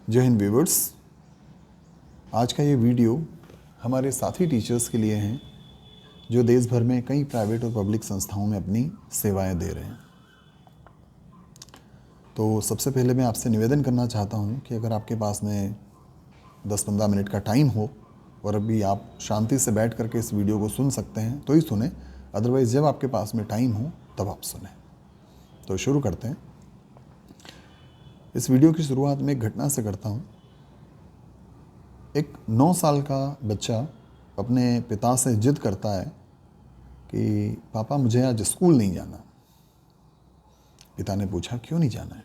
जय हिंद व्यूवर्स। आज का ये वीडियो हमारे साथी टीचर्स के लिए हैं जो देश भर में कई प्राइवेट और पब्लिक संस्थाओं में अपनी सेवाएं दे रहे हैं। तो सबसे पहले मैं आपसे निवेदन करना चाहता हूं कि अगर आपके पास में 10-15 मिनट का टाइम हो और अभी आप शांति से बैठ करके इस वीडियो को सुन सकते हैं तो ही सुने, अदरवाइज़ जब आपके पास में टाइम हो तब आप सुने। तो शुरू करते हैं। इस वीडियो की शुरुआत में एक घटना से करता हूँ। एक 9 साल का बच्चा अपने पिता से जिद करता है कि पापा मुझे आज स्कूल नहीं जाना। पिता ने पूछा क्यों नहीं जाना है?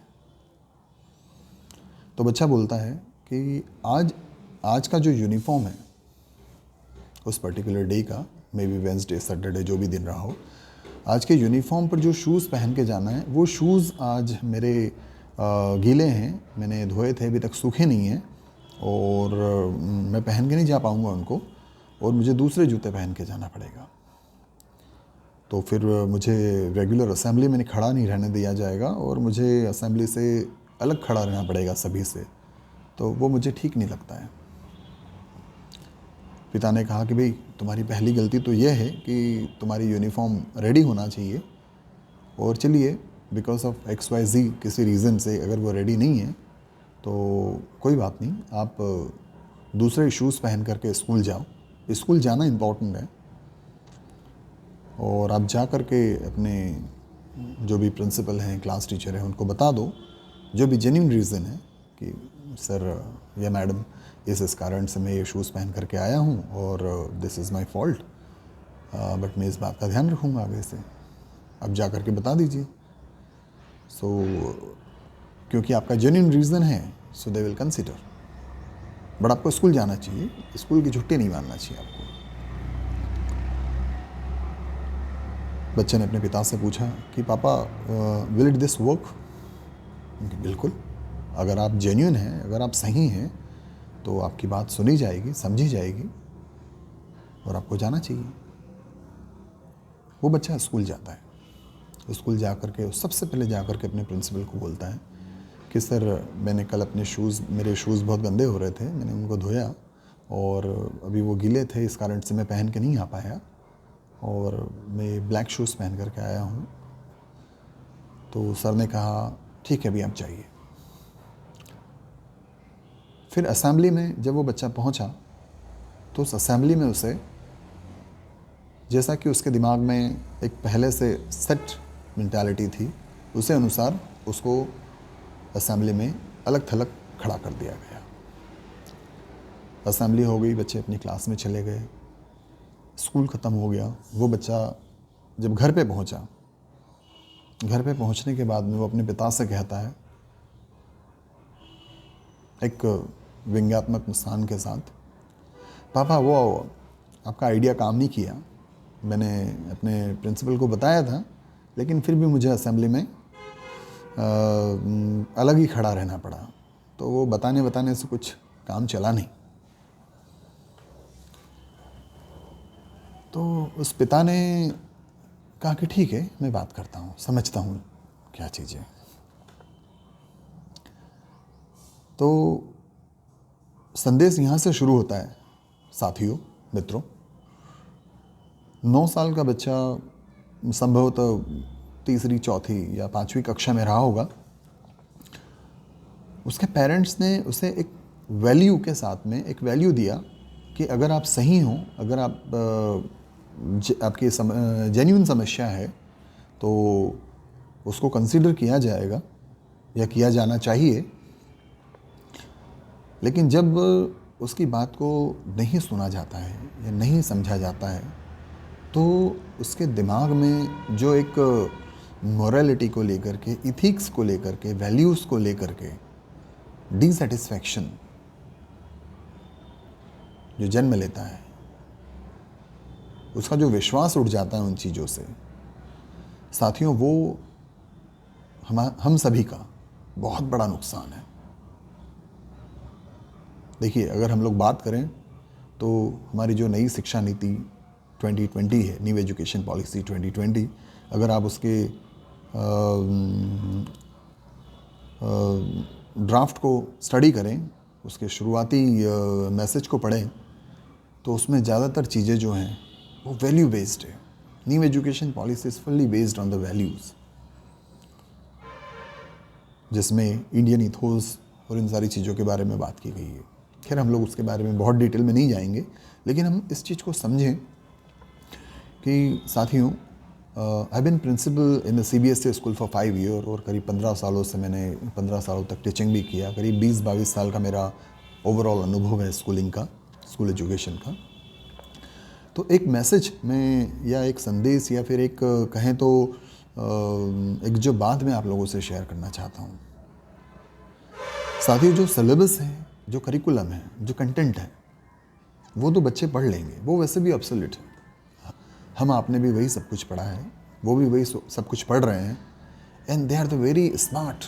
तो बच्चा बोलता है कि आज का जो यूनिफॉर्म है उस पर्टिकुलर डे का, मे बी वेंसडे सैटरडे जो भी दिन रहा हो, आज के यूनिफॉर्म पर जो शूज़ पहन के जाना है वो शूज़ आज मेरे गीले हैं, मैंने धोए थे, अभी तक सूखे नहीं हैं और मैं पहन के नहीं जा पाऊँगा उनको और मुझे दूसरे जूते पहन के जाना पड़ेगा। तो फिर मुझे रेगुलर असेंबली में खड़ा नहीं रहने दिया जाएगा और मुझे असेंबली से अलग खड़ा रहना पड़ेगा सभी से, तो वो मुझे ठीक नहीं लगता है। पिता ने कहा कि भाई तुम्हारी पहली गलती तो ये है कि तुम्हारी यूनिफॉर्म रेडी होना चाहिए और चलिए बिकॉज ऑफ XYZ किसी रीज़न से अगर वो रेडी नहीं है तो कोई बात नहीं, आप दूसरे शूज़ पहन करके स्कूल जाओ। स्कूल जाना इम्पॉर्टेंट है और आप जा कर के अपने जो भी प्रिंसिपल हैं, क्लास टीचर हैं, उनको बता दो जो भी जेन्युइन रीज़न है कि सर या मैडम इस कारण से मैं ये शूज़ पहन करके आया हूँ और this is my fault, but मैं इस बात का ध्यान रखूँगा आगे से। आप जा कर के बता दीजिए। सो क्योंकि आपका जेन्युइन रीज़न है सो दे विल कंसिडर, बट आपको स्कूल जाना चाहिए, स्कूल की छुट्टी नहीं मारना चाहिए आपको। बच्चे ने अपने पिता से पूछा कि पापा विल इट दिस वर्क? बिल्कुल, अगर आप जेन्युइन हैं, अगर आप सही हैं तो आपकी बात सुनी जाएगी, समझी जाएगी और आपको जाना चाहिए। वो बच्चा स्कूल जाता है। स्कूल जा कर के सबसे पहले जा कर के अपने प्रिंसिपल को बोलता है कि सर मैंने कल अपने शूज़, मेरे शूज़ बहुत गंदे हो रहे थे, मैंने उनको धोया और अभी वो गीले थे, इस कारण से मैं पहन के नहीं आ पाया और मैं ब्लैक शूज़ पहन करके आया हूँ। तो सर ने कहा ठीक है अभी आप जाइए। फिर असेंबली में जब वो बच्चा पहुँचा तो उस असेंबली में उसे, जैसा कि उसके दिमाग में एक पहले से सेट मेंटालिटी थी, उसे अनुसार उसको असेंबली में अलग थलग खड़ा कर दिया गया। असेंबली हो गई, बच्चे अपनी क्लास में चले गए, स्कूल ख़त्म हो गया। वो बच्चा जब घर पे पहुंचा, घर पे पहुंचने के बाद में वो अपने पिता से कहता है एक व्यंग्यात्मक मुस्कान के साथ, पापा वो आपका आइडिया काम नहीं किया, मैंने अपने प्रिंसिपल को बताया था लेकिन फिर भी मुझे असेंबली में अलग ही खड़ा रहना पड़ा, तो वो बताने से कुछ काम चला नहीं। तो उस पिता ने कहा कि ठीक है मैं बात करता हूँ, समझता हूँ क्या चीज़ है। तो संदेश यहाँ से शुरू होता है साथियों, मित्रों। 9 साल का बच्चा संभवतः तीसरी, चौथी या 5वीं कक्षा में रहा होगा। उसके पेरेंट्स ने उसे एक वैल्यू के साथ में एक वैल्यू दिया कि अगर आप सही हो, अगर आप आपकी जेन्युइन समस्या है तो उसको कंसीडर किया जाएगा या किया जाना चाहिए। लेकिन जब उसकी बात को नहीं सुना जाता है या नहीं समझा जाता है तो उसके दिमाग में जो एक मोरालिटी को लेकर के, इथिक्स को लेकर के, वैल्यूज़ को लेकर के डिसैटिस्फैक्शन जो जन्म लेता है, उसका जो विश्वास उठ जाता है उन चीज़ों से, साथियों वो हम सभी का बहुत बड़ा नुकसान है। देखिए अगर हम लोग बात करें तो हमारी जो नई शिक्षा नीति 2020 है, न्यू एजुकेशन पॉलिसी 2020, अगर आप उसके ड्राफ्ट को स्टडी करें, उसके शुरुआती मैसेज को पढ़ें, तो उसमें ज़्यादातर चीज़ें जो हैं वो वैल्यू बेस्ड है। New education policy is fully based on the values, जिसमें इंडियन इथोस और इन सारी चीज़ों के बारे में बात की गई है। खैर हम लोग उसके बारे में बहुत डिटेल में नहीं जाएंगे, लेकिन हम इस चीज़ को समझें कि साथियों, I been principal in the CBSE school for 5 year, और करीब 15 सालों से मैंने 15 सालों तक टीचिंग भी किया। करीब 20-22 साल का मेरा ओवरऑल अनुभव है स्कूलिंग का, स्कूल एजुकेशन का। तो एक मैसेज में, या एक संदेश, या फिर एक कहें तो एक जो बात मैं आप लोगों से शेयर करना चाहता हूँ। साथियों, जो सिलेबस है, जो करिकुलम है, जो कंटेंट है, वो तो बच्चे पढ़ लेंगे, वो वैसे भी ऑब्सोल्यूट है। हम आपने भी वही सब कुछ पढ़ा है, वो भी वही सब कुछ पढ़ रहे हैं, and they are the very smart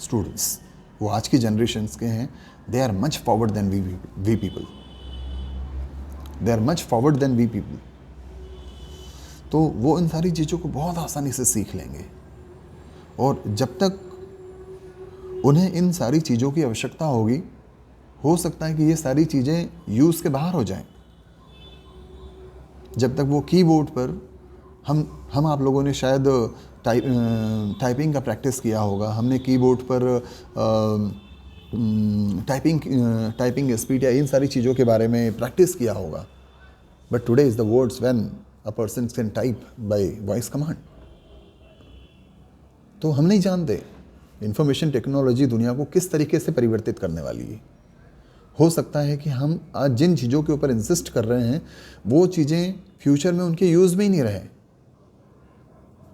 students. वो आज की जनरेशन्स के हैं, they are much forward than we people, they are much forward than we people. तो वो इन सारी चीज़ों को बहुत आसानी से सीख लेंगे, और जब तक उन्हें इन सारी चीज़ों की आवश्यकता होगी, हो सकता है कि ये सारी चीज़ें यूज़ के बाहर हो जाएं। जब तक वो कीबोर्ड पर, हम आप लोगों ने शायद टाइपिंग का प्रैक्टिस किया होगा, हमने कीबोर्ड पर टाइपिंग स्पीड या इन सारी चीज़ों के बारे में प्रैक्टिस किया होगा। But today is the words when a person can type bye voice command. तो हम नहीं जानते इंफॉर्मेशन टेक्नोलॉजी दुनिया को किस तरीके से परिवर्तित करने वाली है। हो सकता है कि हम आज जिन चीज़ों के ऊपर इंसिस्ट कर रहे हैं, वो चीज़ें फ्यूचर में उनके यूज़ में ही नहीं रहे,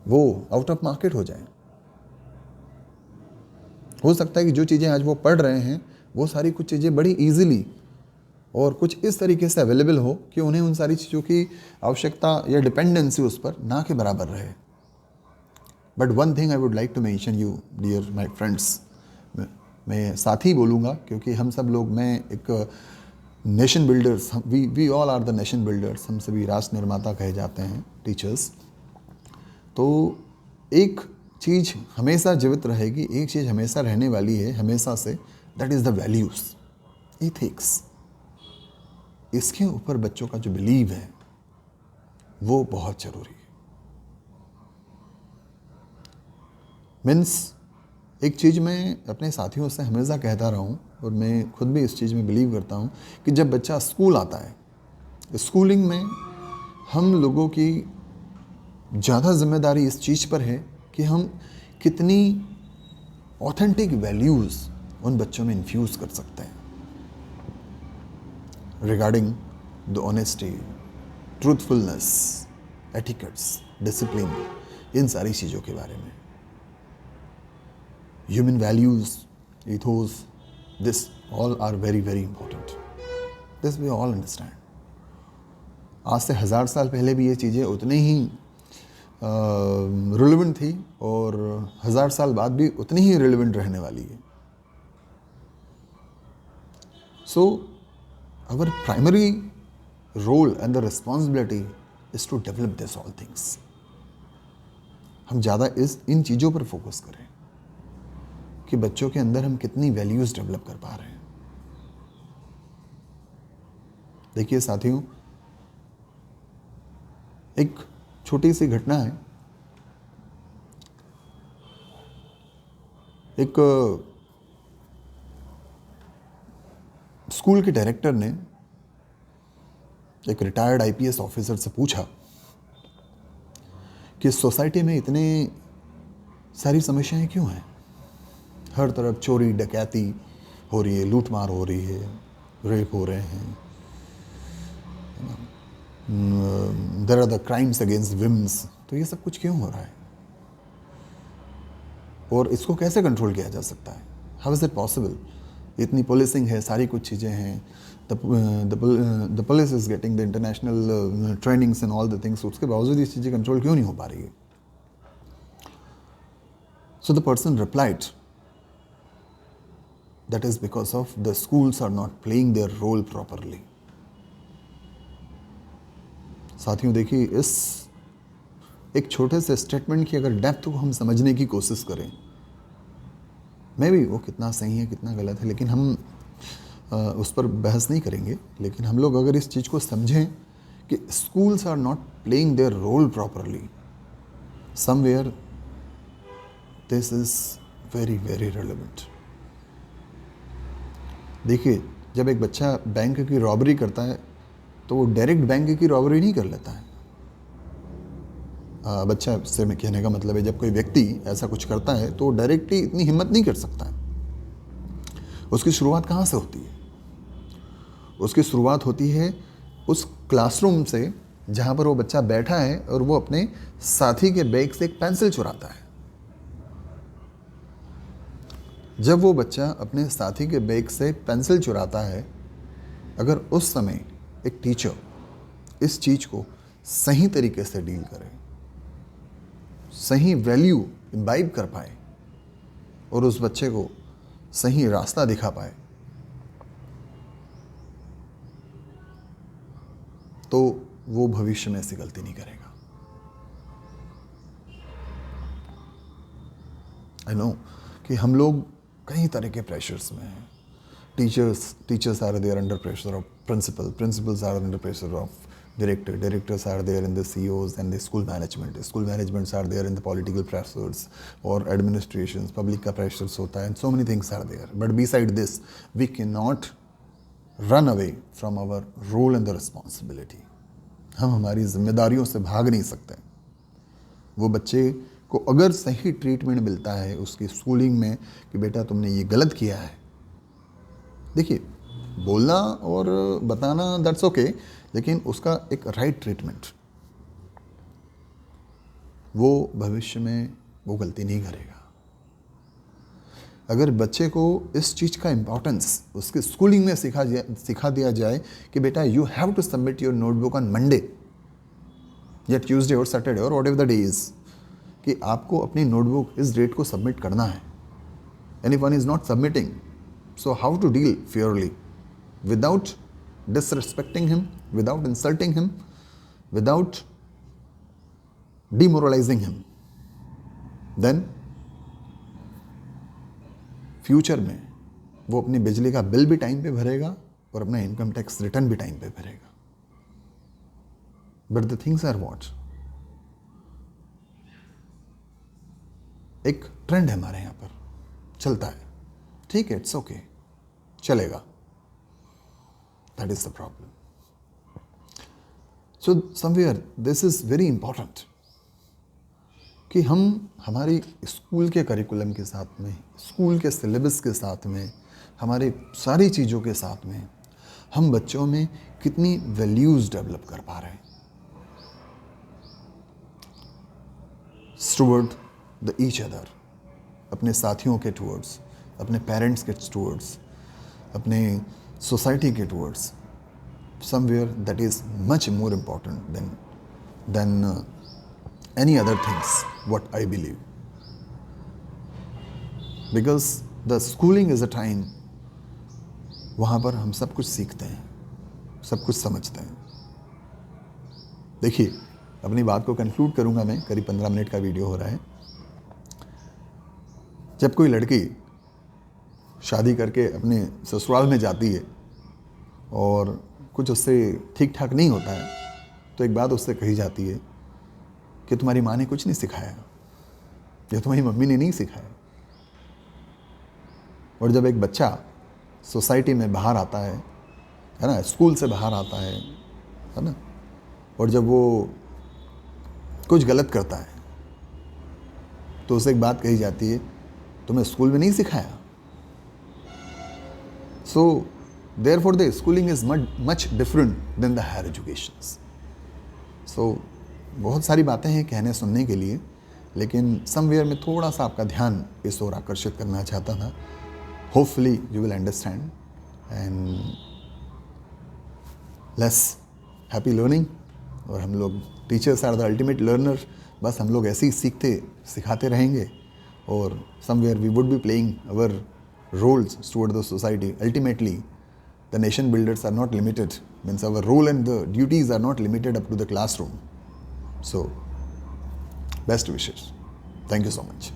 वो आउट ऑफ मार्केट हो जाएं। हो सकता है कि जो चीज़ें आज वो पढ़ रहे हैं, वो सारी कुछ चीज़ें बड़ी इजीली और कुछ इस तरीके से अवेलेबल हो कि उन्हें उन सारी चीज़ों की आवश्यकता या डिपेंडेंसी उस पर ना के बराबर रहे। But one thing I would like to mention you dear my friends, मैं साथ ही बोलूँगा, क्योंकि हम सब लोग, मैं एक nation builders, we all are the nation builders, हम सभी राष्ट्र निर्माता कहे जाते हैं, टीचर्स। तो एक चीज़ हमेशा जीवित रहेगी, एक चीज़ हमेशा रहने वाली है हमेशा से, that is the values, ethics. इसके ऊपर बच्चों का जो बिलीव है वो बहुत ज़रूरी है। मीन्स एक चीज़ मैं अपने साथियों से हमेशा कहता रहा हूँ, और मैं खुद भी इस चीज़ में बिलीव करता हूँ कि जब बच्चा स्कूल आता है, स्कूलिंग में हम लोगों की ज़्यादा जिम्मेदारी इस चीज़ पर है कि हम कितनी ऑथेंटिक वैल्यूज़ उन बच्चों में इन्फ्यूज़ कर सकते हैं regarding the honesty, truthfulness, etiquettes, discipline, इन सारी चीज़ों के बारे में। Human values, ethos, this all are very very important. This we all understand. आज से 1000 साल पहले भी ये चीज़ें उतनी ही रिलेवेंट थी, और 1000 साल बाद भी उतनी ही रिलेवेंट रहने वाली है। So our primary role and the responsibility is to develop this all things. हम ज़्यादा इन चीज़ों पर फोकस करें कि बच्चों के अंदर हम कितनी वैल्यूज़ डेवलप कर पा रहे हैं। देखिए साथियों, एक छोटी सी घटना है। एक स्कूल के डायरेक्टर ने एक रिटायर्ड IPS ऑफिसर से पूछा कि सोसाइटी में इतने सारी समस्याएं क्यों हैं। हर तरफ चोरी डकैती हो रही है, लूटमार हो रही है, रेप हो रहे हैं, there are the crimes against womens. तो ये सब कुछ क्यों हो रहा है, और इसको कैसे कंट्रोल किया जा सकता है? How is it possible? इतनी पुलिसिंग है, सारी कुछ चीज़ें हैं, the police is getting the international trainings and all the things, उसके बावजूद ये चीज़ें कंट्रोल क्यों नहीं हो पा रही है? So the person replied, that is because of the schools are not playing their role properly. साथियों देखिए, इस एक छोटे से स्टेटमेंट की अगर डेप्थ को हम समझने की कोशिश करें, मे भी वो कितना सही है कितना गलत है, लेकिन हम उस पर बहस नहीं करेंगे। लेकिन हम लोग अगर इस चीज़ को समझें कि schools are not playing their role properly, somewhere this is very very relevant. देखिए, जब एक बच्चा बैंक की रॉबरी करता है तो वो डायरेक्ट बैंक की रॉबरी नहीं कर लेता है। बच्चा से मैं कहने का मतलब है, जब कोई व्यक्ति ऐसा कुछ करता है तो डायरेक्टली इतनी हिम्मत नहीं कर सकता है। उसकी शुरुआत कहाँ से होती है? उसकी शुरुआत होती है उस क्लासरूम से जहाँ पर वो बच्चा बैठा है और वो अपने साथी के बैग से एक पेंसिल चुराता है। जब वो बच्चा अपने साथी के बैग से पेंसिल चुराता है, अगर उस समय एक टीचर इस चीज़ को सही तरीके से डील करे, सही वैल्यू इम्बाइब कर पाए और उस बच्चे को सही रास्ता दिखा पाए, तो वो भविष्य में ऐसी गलती नहीं करेगा। आई नो कि हम लोग कई तरह के प्रेशर्स में हैं। Teachers are there under pressure of principals are under pressure of directors are there in the CEOs and the school managements are there in the political pressures or administrations, public का pressures होता है, and so many things are there. But beside this, we cannot run away from our role and the responsibility. हम हमारी जिम्मेदारियों से भाग नहीं सकते। वो बच्चे को अगर सही ट्रीटमेंट मिलता है उसकी स्कूलिंग में कि बेटा तुमने ये गलत किया है, देखिए बोलना और बताना दैट्स ओके, लेकिन उसका एक राइट ट्रीटमेंट, वो भविष्य में वो गलती नहीं करेगा। अगर बच्चे को इस चीज़ का इम्पोर्टेंस उसके स्कूलिंग में सिखा दिया जाए कि बेटा you have to submit your notebook on Monday या ट्यूसडे और सैटरडे और व्हाटएवर द डे इज, कि आपको अपनी नोटबुक इस डेट को सबमिट करना है, any one is not submitting, so how to deal fairly without disrespecting him, without insulting him, without demoralizing him, then future में वो अपनी बिजली का बिल भी टाइम पे भरेगा और अपना इनकम टैक्स रिटर्न भी टाइम पे भरेगा। But the things are what, एक ट्रेंड है हमारे यहाँ पर चलता है, ठीक है, इट्स ओके, चलेगा। That is the problem. So somewhere this is very important कि हम हमारी स्कूल के करिकुलम के साथ में, स्कूल के सिलेबस के साथ में, हमारे सारी चीज़ों के साथ में हम बच्चों में कितनी वैल्यूज़ डेवलप कर पा रहे हैं टुवर्ड द ईच अदर, अपने साथियों के टुवर्ड्स, अपने पेरेंट्स के टुवर्ड्स, अपने सोसाइटी के towards. Somewhere that is much more important than any other things, what I believe, because the schooling is a time वहाँ पर हम सब कुछ सीखते हैं, सब कुछ समझते हैं। देखिए, अपनी बात को कंक्लूड करूँगा मैं, करीब 15 मिनट का वीडियो हो रहा है। जब कोई लड़की शादी करके अपने ससुराल में जाती है और कुछ उससे ठीक ठाक नहीं होता है, तो एक बात उससे कही जाती है कि तुम्हारी माँ ने कुछ नहीं सिखाया या तुम्हारी मम्मी ने नहीं सिखाया। और जब एक बच्चा सोसाइटी में बाहर आता है ना, स्कूल से बाहर आता है ना, और जब वो कुछ गलत करता है तो उसे एक बात कही जाती है, तुम्हें स्कूल में नहीं सिखाया। So, therefore, the schooling is much different than the higher educations. So, बहुत सारी बातें हैं कहने सुनने के लिए, लेकिन somewhere में थोड़ा सा आपका ध्यान इस ओर आकर्षित करना चाहता था। Hopefully, you will understand and less happy learning. और हम लोग teachers are the ultimate learner, बस हम लोग ऐसे ही सिखाते रहेंगे और somewhere we would be playing our roles toward the society. Ultimately, the nation builders are not limited, means our role and the duties are not limited up to the classroom. So, best wishes. Thank you so much.